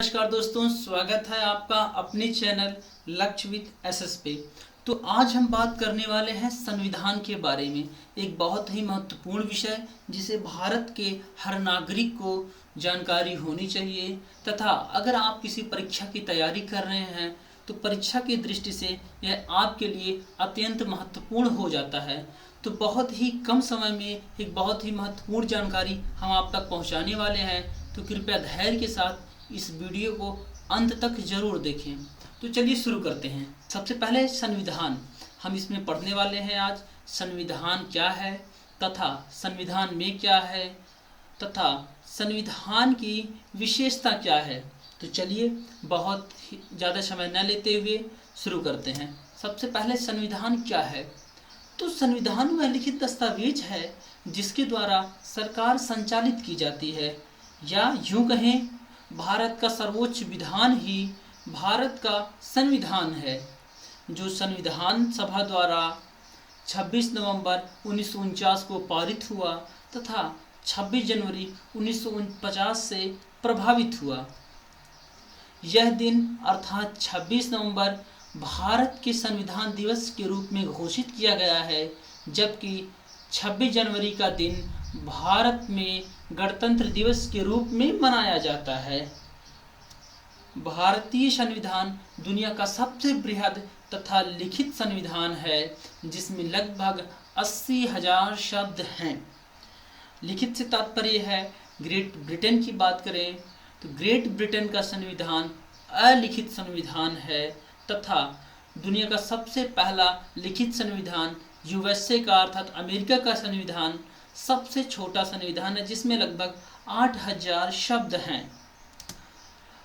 नमस्कार दोस्तों, स्वागत है आपका अपने चैनल लक्ष्य विद एसएस पे। तो आज हम बात करने वाले हैं संविधान के बारे में, एक बहुत ही महत्वपूर्ण विषय जिसे भारत के हर नागरिक को जानकारी होनी चाहिए। तथा अगर आप किसी परीक्षा की तैयारी कर रहे हैं तो परीक्षा की दृष्टि से यह आपके लिए अत्यंत महत्वपूर्ण हो जाता है। तो बहुत ही कम समय में एक बहुत ही महत्वपूर्ण जानकारी हम आप तक पहुंचाने वाले हैं, तो कृपया धैर्य के साथ इस वीडियो को अंत तक जरूर देखें। तो चलिए शुरू करते हैं। सबसे पहले संविधान हम इसमें पढ़ने वाले हैं आज। संविधान क्या है तथा संविधान में क्या है तथा संविधान की विशेषता क्या है। तो चलिए बहुत ज़्यादा समय न लेते हुए शुरू करते हैं। सबसे पहले संविधान क्या है। तो संविधान वह लिखित दस्तावेज है जिसके द्वारा सरकार संचालित की जाती है, या यूँ कहें भारत का सर्वोच्च विधान ही भारत का संविधान है, जो संविधान सभा द्वारा 26 नवंबर 1949 को पारित हुआ तथा 26 जनवरी 1950 से प्रभावित हुआ। यह दिन अर्थात 26 नवंबर भारत के संविधान दिवस के रूप में घोषित किया गया है, जबकि 26 जनवरी का दिन भारत में गणतंत्र दिवस के रूप में मनाया जाता है। भारतीय संविधान दुनिया का सबसे बृहद तथा लिखित संविधान है, जिसमें लगभग 80,000 शब्द हैं। लिखित से तात्पर्य है, ग्रेट ब्रिटेन की बात करें तो ग्रेट ब्रिटेन का संविधान अलिखित संविधान है, तथा दुनिया का सबसे पहला लिखित संविधान यूएसए का अर्थात अमेरिका का संविधान सबसे छोटा संविधान है, जिसमें लगभग 8,000 शब्द हैं।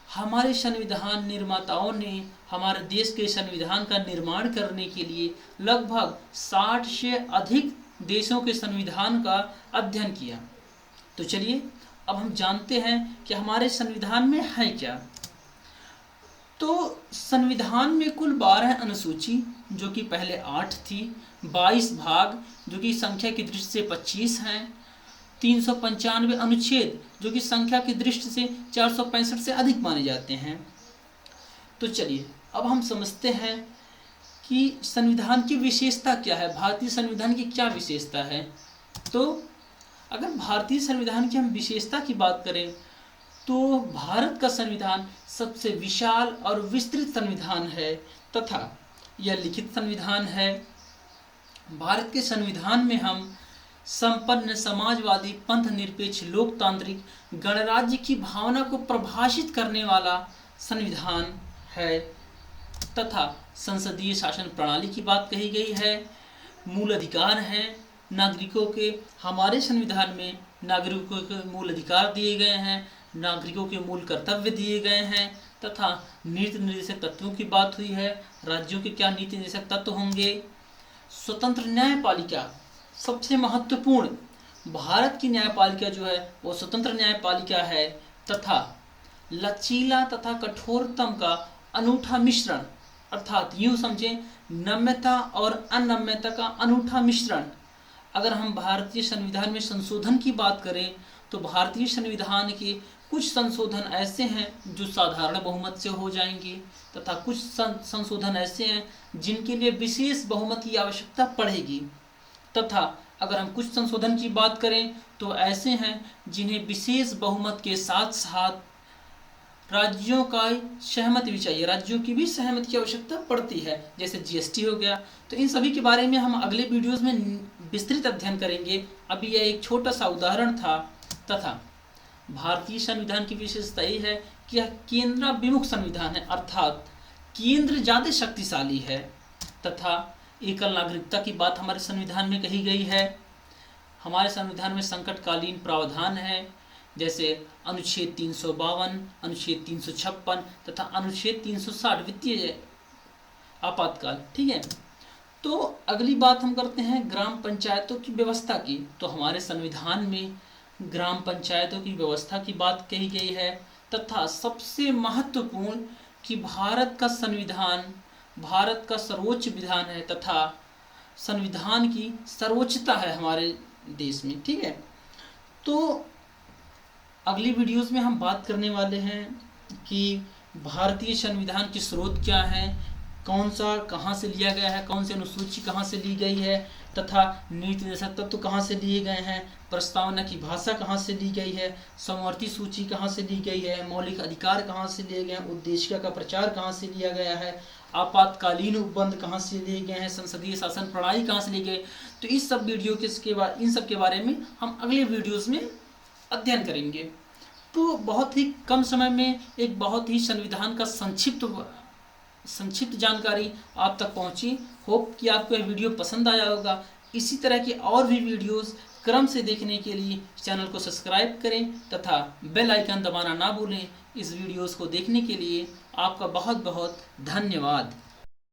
हमारे संविधान निर्माताओं ने हमारे देश के संविधान का निर्माण करने के लिए लगभग 60 से अधिक देशों के संविधान का अध्ययन किया। तो चलिए अब हम जानते हैं कि हमारे संविधान में है क्या। तो संविधान में कुल 12 अनुसूची, जो कि पहले 8 थी, 22 भाग जो कि संख्या की दृष्टि से 25 हैं, 395 अनुच्छेद जो कि संख्या की दृष्टि से 465 से अधिक माने जाते हैं। तो चलिए अब हम समझते हैं कि संविधान की विशेषता क्या है, भारतीय संविधान की क्या विशेषता है। तो अगर भारतीय संविधान की हम विशेषता की बात करें तो भारत का संविधान सबसे विशाल और विस्तृत संविधान है तथा यह लिखित संविधान है। भारत के संविधान में हम संपन्न समाजवादी पंथ निरपेक्ष लोकतांत्रिक गणराज्य की भावना को परिभाषित करने वाला संविधान है तथा संसदीय शासन प्रणाली की बात कही गई है। मूल अधिकार हैं नागरिकों के, हमारे संविधान में नागरिकों के मूल अधिकार दिए गए हैं, नागरिकों के मूल कर्तव्य दिए गए हैं तथा नीति निर्देशक तत्वों की बात हुई है। राज्यों के क्या नीति निर्देशक तत्व होंगे। स्वतंत्र न्यायपालिका सबसे महत्वपूर्ण, भारत की न्यायपालिका जो है वो स्वतंत्र न्यायपालिका है तथा लचीला तथा कठोरतम का अनूठा मिश्रण, अर्थात यूँ समझें नम्यता और अनम्यता का अनूठा मिश्रण। अगर हम भारतीय संविधान में संशोधन की बात करें तो भारतीय संविधान के कुछ संशोधन ऐसे हैं जो साधारण बहुमत से हो जाएंगे तथा कुछ संशोधन ऐसे हैं जिनके लिए विशेष बहुमत की आवश्यकता पड़ेगी, तथा अगर हम कुछ संशोधन की बात करें तो ऐसे हैं जिन्हें विशेष बहुमत के साथ साथ राज्यों का सहमति भी चाहिए, राज्यों की भी सहमति की आवश्यकता पड़ती है, जैसे जीएसटी हो गया। तो इन सभी के बारे में हम अगले वीडियोस में विस्तृत अध्ययन करेंगे। अभी यह एक छोटा सा उदाहरण था। तथा भारतीय संविधान की विशेषता यह है कि यह केंद्राभिमुख संविधान है, अर्थात केंद्र ज़्यादा शक्तिशाली है तथा एकल नागरिकता की बात हमारे संविधान में कही गई है। हमारे संविधान में संकटकालीन प्रावधान है, जैसे अनुच्छेद 352, अनुच्छेद 356 तथा अनुच्छेद 360 वित्तीय आपातकाल। ठीक है। तो अगली बात हम करते हैं ग्राम पंचायतों की व्यवस्था की। तो हमारे संविधान में ग्राम पंचायतों की व्यवस्था की बात कही गई है तथा सबसे महत्वपूर्ण कि भारत का संविधान भारत का सर्वोच्च विधान है तथा संविधान की सर्वोच्चता है हमारे देश में। ठीक है। तो अगली वीडियोस में हम बात करने वाले हैं कि भारतीय संविधान के स्रोत क्या हैं, कौन सा कहाँ से लिया गया है, कौन सी अनुसूची कहाँ से ली गई है, तथा नीति निर्देशक तत्व कहाँ से लिए गए हैं, प्रस्तावना की भाषा कहाँ से ली गई है, समवर्ती सूची कहाँ से ली गई है, मौलिक अधिकार कहाँ से लिए गए हैं, उद्देशिका का प्रचार कहाँ से लिया गया है, आपातकालीन उपबंध कहाँ से लिए गए हैं, संसदीय शासन प्रणाली कहाँ से लिए गए। तो इस सब वीडियो के बाद इन सब के बारे में हम अगले वीडियोज़ में अध्ययन करेंगे। तो बहुत ही कम समय में एक बहुत ही संविधान का संक्षिप्त जानकारी आप तक पहुंची। होप कि आपको यह वीडियो पसंद आया होगा। इसी तरह की और भी वीडियोस क्रम से देखने के लिए चैनल को सब्सक्राइब करें तथा बेल आइकन दबाना ना भूलें। इस वीडियोस को देखने के लिए आपका बहुत बहुत धन्यवाद।